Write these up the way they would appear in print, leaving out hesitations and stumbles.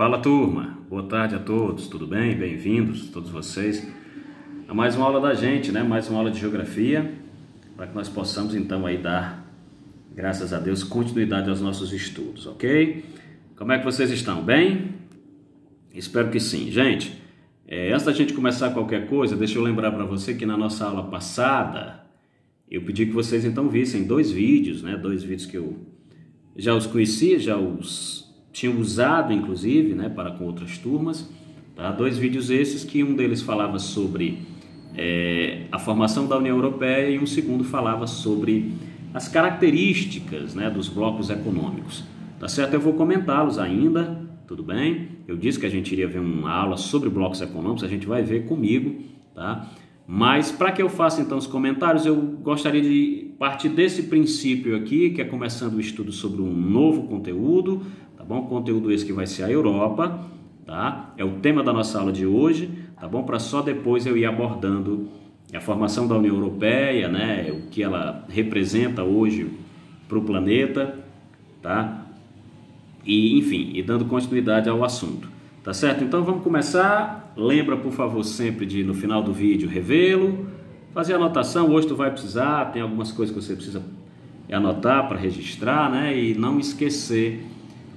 Fala turma, boa tarde a todos, tudo bem? Bem-vindos todos vocês a mais uma aula da gente, né? Mais uma aula de geografia, para que nós possamos então aí dar, graças a Deus, continuidade aos nossos estudos, ok? Como é que vocês estão? Bem? Espero que sim. Gente, antes da gente começar qualquer coisa, deixa eu lembrar para você que na nossa aula passada eu pedi que vocês então vissem dois vídeos, né? Dois vídeos que eu já os conhecia, já os tinha usado inclusive, né, para com outras turmas, tá? Dois vídeos esses que um deles falava sobre a formação da União Europeia e um segundo falava sobre as características, né, dos blocos econômicos, tá certo? Eu vou comentá-los ainda, tudo bem? Eu disse que a gente iria ver uma aula sobre blocos econômicos, a gente vai ver comigo, tá? Mas para que eu faça então os comentários, eu gostaria de partir desse princípio aqui, que é começando o estudo sobre um novo conteúdo, tá bom? Conteúdo esse que vai ser a Europa, tá? É o tema da nossa aula de hoje, tá bom? Para só depois eu ir abordando a formação da União Europeia, né? O que ela representa hoje para o planeta, tá? E, enfim, e dando continuidade ao assunto, tá certo? Então vamos começar. Lembra, por favor, sempre de no final do vídeo revê-lo, fazer anotação. Hoje tu vai precisar, tem algumas coisas que você precisa anotar para registrar, né? E não esquecer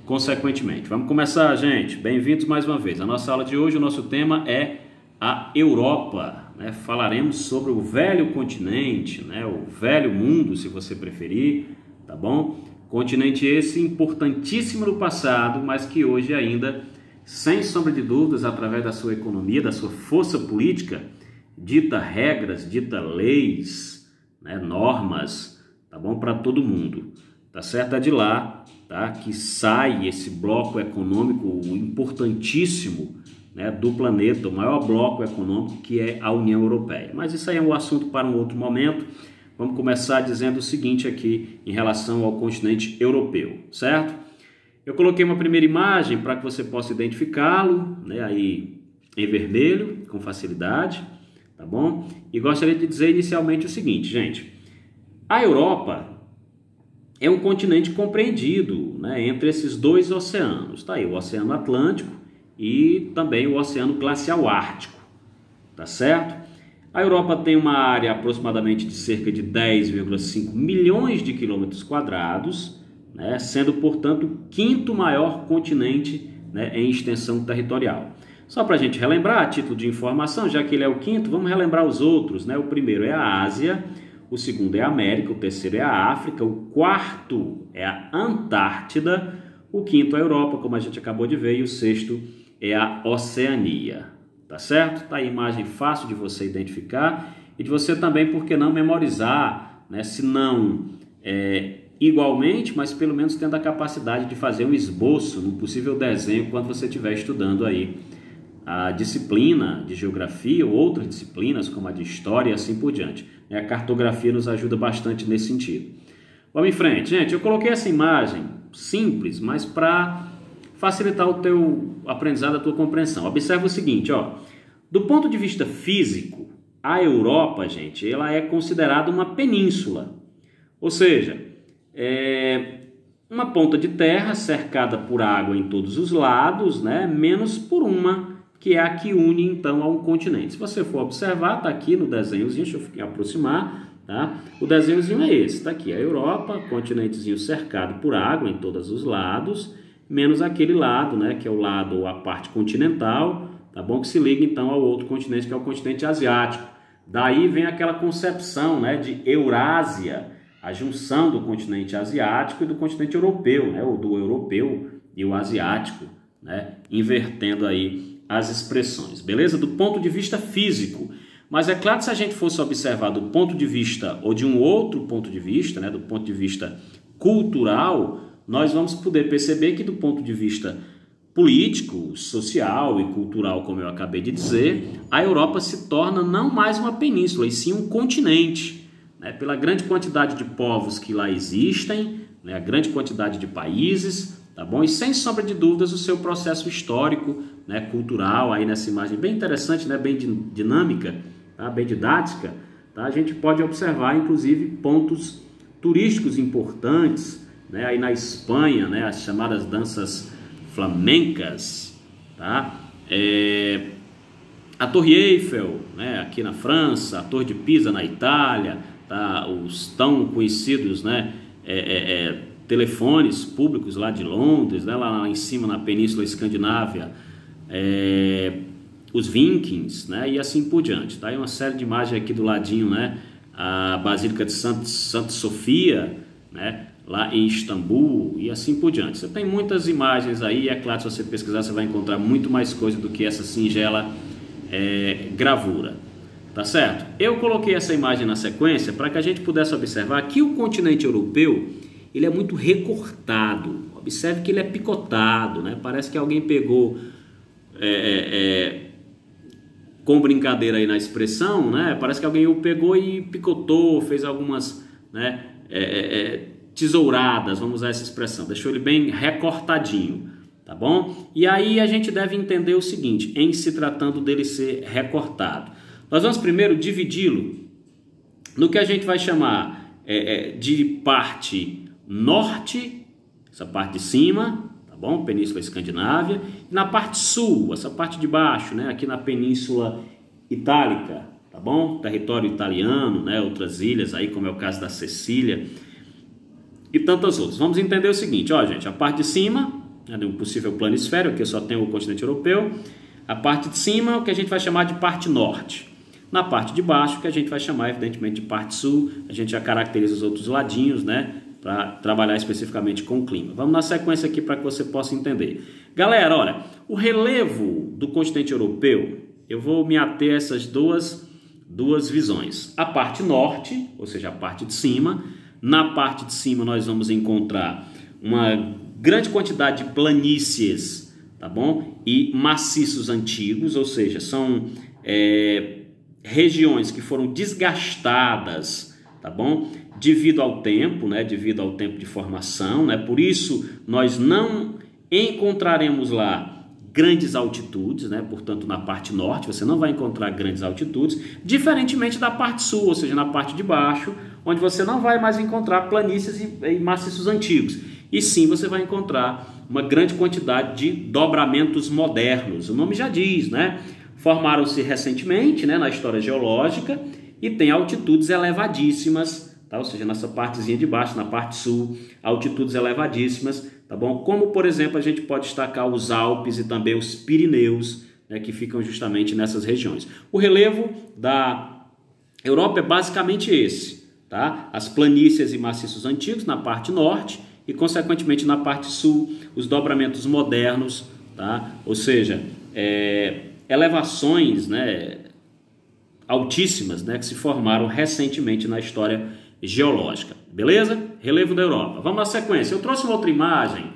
consequentemente. Vamos começar, gente. Bem-vindos mais uma vez. A nossa aula de hoje, o nosso tema é a Europa, né? Falaremos sobre o velho continente, né? O velho mundo, se você preferir, tá bom? Continente esse importantíssimo no passado, mas que hoje ainda, sem sombra de dúvidas, através da sua economia, da sua força política, dita regras, dita leis, né? Normas, tá bom? Para todo mundo, tá certo? É de lá, tá, que sai esse bloco econômico importantíssimo, né, do planeta, o maior bloco econômico, que é a União Europeia. Mas isso aí é um assunto para um outro momento. Vamos começar dizendo o seguinte aqui em relação ao continente europeu, certo? Eu coloquei uma primeira imagem para que você possa identificá-lo, né, aí em vermelho, com facilidade, tá bom? E gostaria de dizer inicialmente o seguinte, gente: a Europa é um continente compreendido, né, entre esses dois oceanos. Tá aí o Oceano Atlântico e também o Oceano Glacial Ártico, tá certo? A Europa tem uma área aproximadamente de cerca de 10,5 milhões de quilômetros quadrados, né, sendo, portanto, o quinto maior continente, né, em extensão territorial. Só para a gente relembrar, a título de informação, já que ele é o quinto, vamos relembrar os outros, né? O primeiro é a Ásia, o segundo é a América, o terceiro é a África, o quarto é a Antártida, o quinto é a Europa, como a gente acabou de ver, e o sexto é a Oceania, tá certo? Tá aí a imagem fácil de você identificar e de você também, por que não, memorizar, né? Se não igualmente, mas pelo menos tendo a capacidade de fazer um esboço, um possível desenho, quando você estiver estudando aí a disciplina de geografia ou outras disciplinas, como a de história e assim por diante. A cartografia nos ajuda bastante nesse sentido. Vamos em frente, gente. Eu coloquei essa imagem simples, mas para facilitar o teu aprendizado, a tua compreensão. Observa o seguinte, ó. Do ponto de vista físico, a Europa, gente, ela é considerada uma península. Ou seja, uma ponta de terra cercada por água em todos os lados, né, menos por uma, que é a que une então a um continente. Se você for observar, tá aqui no desenhozinho, deixa eu aproximar, tá? O desenhozinho é esse, tá aqui a Europa, continentezinho cercado por água em todos os lados, menos aquele lado, né, que é o lado ou a parte continental, tá bom? Que se liga então ao outro continente, que é o continente asiático. Daí vem aquela concepção, né, de Eurásia, a junção do continente asiático e do continente europeu, né, ou do europeu e o asiático, né, invertendo aí as expressões, beleza? Do ponto de vista físico. Mas é claro que se a gente fosse observar do ponto de vista, ou de um outro ponto de vista, né, do ponto de vista cultural, nós vamos poder perceber que do ponto de vista político, social e cultural, como eu acabei de dizer, a Europa se torna não mais uma península, e sim um continente, né, pela grande quantidade de povos que lá existem, né, a grande quantidade de países, tá bom? E sem sombra de dúvidas o seu processo histórico, né, cultural, aí nessa imagem bem interessante, né, bem dinâmica, tá? Bem didática, tá? A gente pode observar inclusive pontos turísticos importantes, né, aí na Espanha, né, as chamadas danças flamencas, tá? A Torre Eiffel, né, aqui na França, a Torre de Pisa na Itália, tá? Os tão conhecidos, né, telefones públicos lá de Londres, né, lá em cima na Península Escandinávia, os Vikings, né, e assim por diante. Tá aí uma série de imagens aqui do ladinho, né, a Basílica de Santa Sofia, né, lá em Istambul e assim por diante. Você tem muitas imagens aí, é claro, se você pesquisar você vai encontrar muito mais coisa do que essa singela gravura, tá certo? Eu coloquei essa imagem na sequência para que a gente pudesse observar que o continente europeu, ele é muito recortado. Observe que ele é picotado, né? Parece que alguém pegou, com brincadeira aí na expressão, né? Parece que alguém o pegou e picotou, fez algumas, né, tesouradas, vamos usar essa expressão, deixou ele bem recortadinho, tá bom? E aí a gente deve entender o seguinte, em se tratando dele ser recortado. Nós vamos primeiro dividi-lo no que a gente vai chamar de parte norte, essa parte de cima, tá bom? Península Escandinávia, e na parte sul, essa parte de baixo, né? Aqui na Península Itálica, tá bom? Território italiano, né? Outras ilhas aí, como é o caso da Sicília e tantas outras. Vamos entender o seguinte, ó, gente, a parte de cima, né, de um possível planisfério, aqui eu só tenho o continente europeu, a parte de cima, o que a gente vai chamar de parte norte. Na parte de baixo, que a gente vai chamar, evidentemente, de parte sul, a gente já caracteriza os outros ladinhos, né, para trabalhar especificamente com o clima. Vamos na sequência aqui para que você possa entender. Galera, olha, o relevo do continente europeu, eu vou me ater a essas duas visões. A parte norte, ou seja, a parte de cima. Na parte de cima nós vamos encontrar uma grande quantidade de planícies, tá bom? E maciços antigos, ou seja, são regiões que foram desgastadas, tá bom? Devido ao tempo, né? Devido ao tempo de formação, né? Por isso nós não encontraremos lá grandes altitudes, né? Portanto, na parte norte você não vai encontrar grandes altitudes, diferentemente da parte sul, ou seja, na parte de baixo, onde você não vai mais encontrar planícies e maciços antigos. E sim, você vai encontrar uma grande quantidade de dobramentos modernos. O nome já diz, né? Formaram-se recentemente, né, na história geológica e tem altitudes elevadíssimas, tá? Ou seja, nessa partezinha de baixo, na parte sul, altitudes elevadíssimas, tá bom? Como, por exemplo, a gente pode destacar os Alpes e também os Pirineus, né, que ficam justamente nessas regiões. O relevo da Europa é basicamente esse, tá? As planícies e maciços antigos na parte norte e, consequentemente, na parte sul, os dobramentos modernos, tá? Ou seja, elevações, né, altíssimas, né, que se formaram recentemente na história geológica. Beleza? Relevo da Europa. Vamos na sequência. Eu trouxe uma outra imagem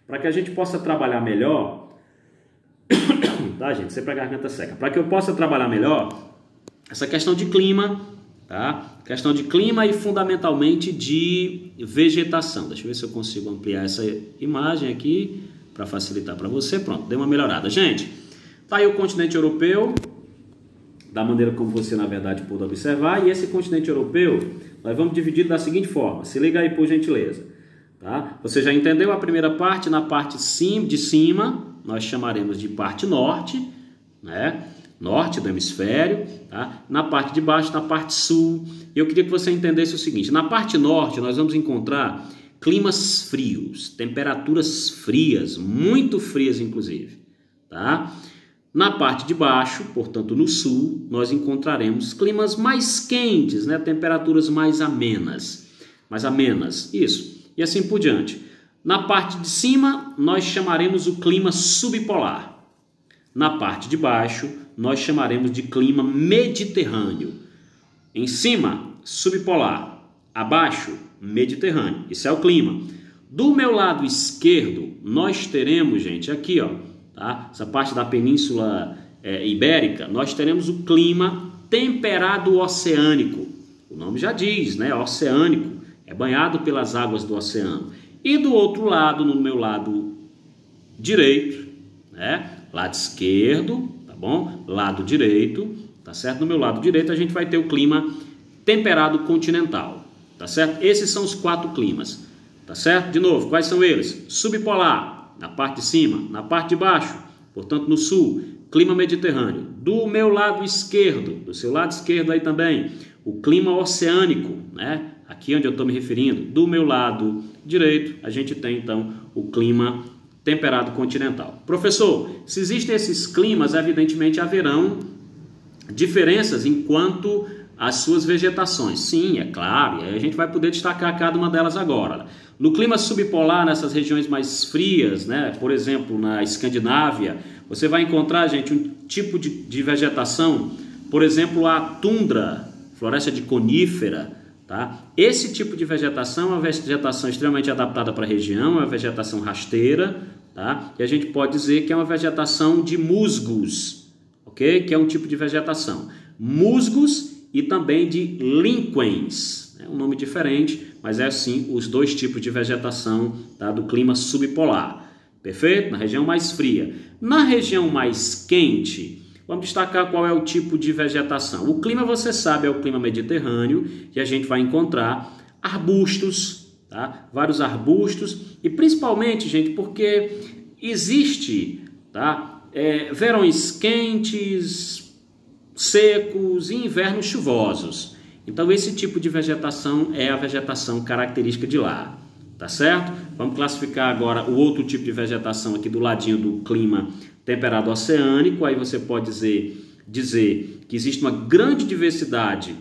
para que a gente possa trabalhar melhor. Tá, gente? Sempre a garganta seca. Para que eu possa trabalhar melhor essa questão de clima, tá? Questão de clima e fundamentalmente de vegetação. Deixa eu ver se eu consigo ampliar essa imagem aqui para facilitar para você. Pronto, deu uma melhorada. Gente, tá aí o continente europeu, da maneira como você, na verdade, pôde observar. E esse continente europeu, nós vamos dividir da seguinte forma. Se liga aí, por gentileza. Tá? Você já entendeu a primeira parte? Na parte de cima, nós chamaremos de parte norte, né? Norte do hemisfério. Tá? Na parte de baixo, na parte sul. Eu queria que você entendesse o seguinte. Na parte norte, nós vamos encontrar climas frios, temperaturas frias, muito frias, inclusive. Tá? Na parte de baixo, portanto no sul, nós encontraremos climas mais quentes, né? Temperaturas mais amenas, isso, e assim por diante. Na parte de cima, nós chamaremos o clima subpolar. Na parte de baixo, nós chamaremos de clima mediterrâneo. Em cima, subpolar. Abaixo, mediterrâneo. Isso é o clima. Do meu lado esquerdo, nós teremos, gente, aqui, ó, tá? Essa parte da Península Ibérica, nós teremos o clima temperado oceânico. O nome já diz, né? Oceânico, é banhado pelas águas do oceano. E do outro lado, no meu lado direito, né? Lado esquerdo, tá bom? Lado direito, tá certo? No meu lado direito a gente vai ter o clima temperado continental, tá certo? Esses são os 4 climas, tá certo? De novo, quais são eles? Subpolar, na parte de cima. Na parte de baixo, Portanto, no sul, clima mediterrâneo. Do meu lado esquerdo, do seu lado esquerdo aí também, o clima oceânico, né? Aqui onde eu estou me referindo. Do meu lado direito, a gente tem então o clima temperado continental. Professor, se existem esses climas, evidentemente haverão diferenças enquanto as suas vegetações. Sim, é claro, e aí a gente vai poder destacar cada uma delas agora. No clima subpolar, nessas regiões mais frias, né, por exemplo, na Escandinávia, você vai encontrar, gente, um tipo de vegetação, por exemplo, a tundra, floresta de conífera, tá? Esse tipo de vegetação é uma vegetação extremamente adaptada para a região, é uma vegetação rasteira, tá? E a gente pode dizer que é uma vegetação de musgos, ok? Que é um tipo de vegetação. Musgos e também de línquens, é um nome diferente, mas é assim os dois tipos de vegetação, tá, do clima subpolar. Perfeito? Na região mais fria. Na região mais quente, vamos destacar qual é o tipo de vegetação. O clima, você sabe, é o clima mediterrâneo, e a gente vai encontrar arbustos, tá? Vários arbustos, e principalmente, gente, porque existe, tá, verões quentes, secos e invernos chuvosos. Então esse tipo de vegetação é a vegetação característica de lá, tá certo? Vamos classificar agora o outro tipo de vegetação aqui do ladinho do clima temperado oceânico. Aí você pode dizer que existe uma grande diversidade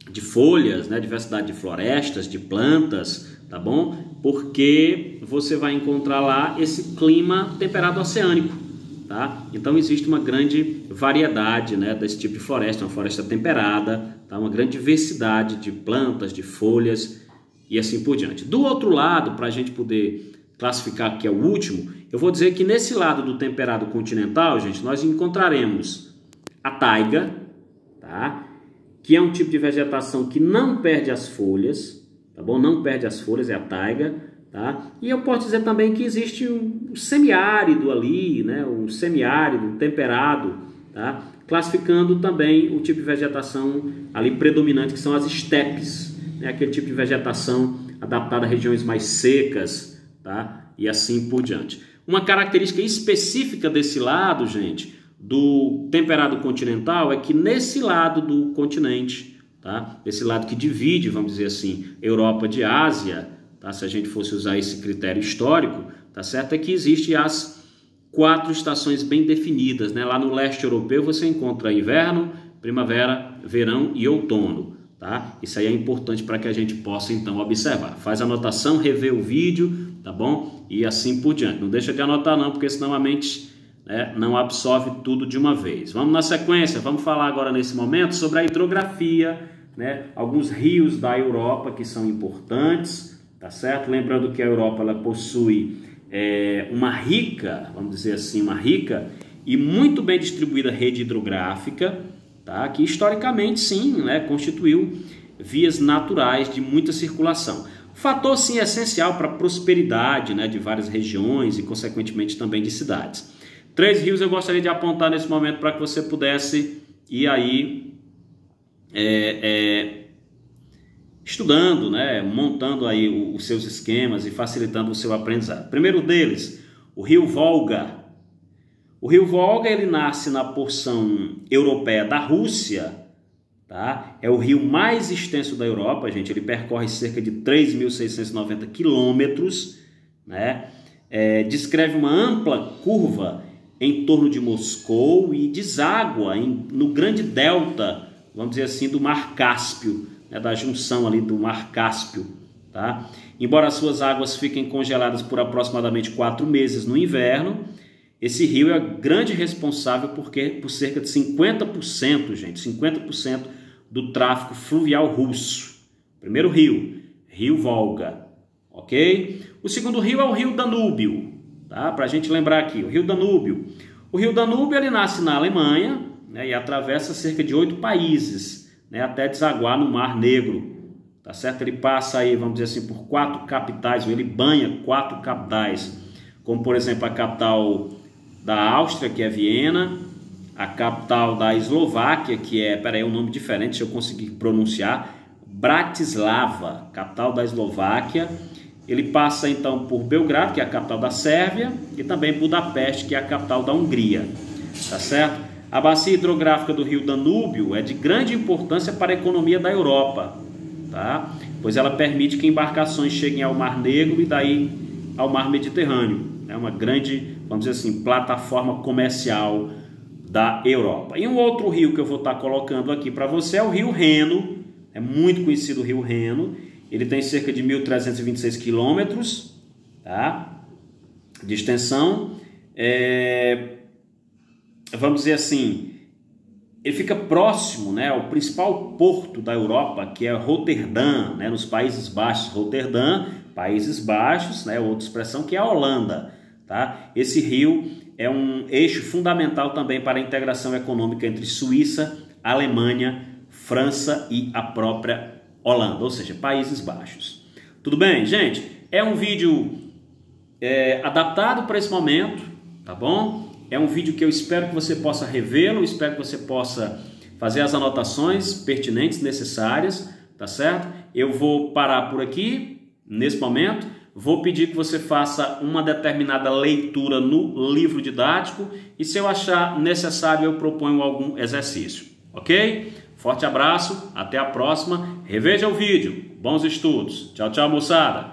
de folhas, né? Diversidade de florestas, de plantas, tá bom? Porque você vai encontrar lá esse clima temperado oceânico. Tá? Então existe uma grande variedade, né, desse tipo de floresta, uma floresta temperada, tá? Uma grande diversidade de plantas, de folhas e assim por diante. Do outro lado, para a gente poder classificar que é o último, eu vou dizer que nesse lado do temperado continental, gente, nós encontraremos a taiga, tá? Que é um tipo de vegetação que não perde as folhas, tá bom? Não perde as folhas, é a taiga. Tá? E eu posso dizer também que existe um semiárido ali, né? Um semiárido, um temperado, tá? Classificando também o tipo de vegetação ali predominante, que são as estepes, né? Aquele tipo de vegetação adaptada a regiões mais secas, tá? E assim por diante. Uma característica específica desse lado, gente, do temperado continental, é que nesse lado do continente, tá? Esse lado que divide, vamos dizer assim, Europa de Ásia, tá? Se a gente fosse usar esse critério histórico, tá certo? É que existem as 4 estações bem definidas, né? Lá no leste europeu você encontra inverno, primavera, verão e outono, tá? Isso aí é importante para que a gente possa então observar. Faz a anotação, revê o vídeo, tá bom? E assim por diante. Não deixa de anotar não, porque senão a mente, né, não absorve tudo de uma vez. Vamos na sequência, vamos falar agora nesse momento sobre a hidrografia, né? Alguns rios da Europa que são importantes. Tá certo? Lembrando que a Europa ela possui uma rica, vamos dizer assim, uma rica e muito bem distribuída rede hidrográfica, tá? Que historicamente sim, né, constituiu vias naturais de muita circulação. Fator sim essencial para a prosperidade, né, de várias regiões e consequentemente também de cidades. 3 rios eu gostaria de apontar nesse momento para que você pudesse ir aí estudando, né, montando aí os seus esquemas e facilitando o seu aprendizado. Primeiro deles, o rio Volga. O rio Volga ele nasce na porção europeia da Rússia, tá? É o rio mais extenso da Europa, gente. Ele percorre cerca de 3.690 quilômetros, né? Descreve uma ampla curva em torno de Moscou e deságua no grande delta, vamos dizer assim, do Mar Cáspio, da junção ali do Mar Cáspio, tá? Embora as suas águas fiquem congeladas por aproximadamente 4 meses no inverno, esse rio é grande responsável por cerca de 50%, gente, 50% do tráfego fluvial russo. Primeiro rio, rio Volga, ok? O segundo rio é o rio Danúbio, tá? Para a gente lembrar aqui, o rio Danúbio. O rio Danúbio ele nasce na Alemanha, né, e atravessa cerca de 8 países, né, até desaguar no Mar Negro, tá certo? Ele passa aí, vamos dizer assim, por 4 capitais, ou ele banha 4 capitais, como por exemplo a capital da Áustria, que é Viena, a capital da Eslováquia, que é, um nome diferente, se eu conseguir pronunciar, Bratislava, capital da Eslováquia, Ele passa então por Belgrado, que é a capital da Sérvia, e também Budapeste, que é a capital da Hungria, tá certo? A bacia hidrográfica do rio Danúbio é de grande importância para a economia da Europa, tá? Pois ela permite que embarcações cheguem ao Mar Negro e daí ao Mar Mediterrâneo. É uma grande, vamos dizer assim, plataforma comercial da Europa. E um outro rio que eu vou estar colocando aqui para você é o rio Reno. É muito conhecido o rio Reno. Ele tem cerca de 1.326 quilômetros, tá, de extensão. Vamos dizer assim, ele fica próximo, né, ao principal porto da Europa, que é Roterdã, né, nos Países Baixos. Roterdã, Países Baixos, né, outra expressão que é a Holanda. Tá? Esse rio é um eixo fundamental também para a integração econômica entre Suíça, Alemanha, França e a própria Holanda, ou seja, Países Baixos. Tudo bem, gente? É um vídeo adaptado para esse momento, tá bom? É um vídeo que eu espero que você possa revê-lo, espero que você possa fazer as anotações pertinentes, necessárias, tá certo? Eu vou parar por aqui, nesse momento. Vou pedir que você faça uma determinada leitura no livro didático e, se eu achar necessário, eu proponho algum exercício, ok? Forte abraço, até a próxima, reveja o vídeo, bons estudos, tchau, tchau, moçada!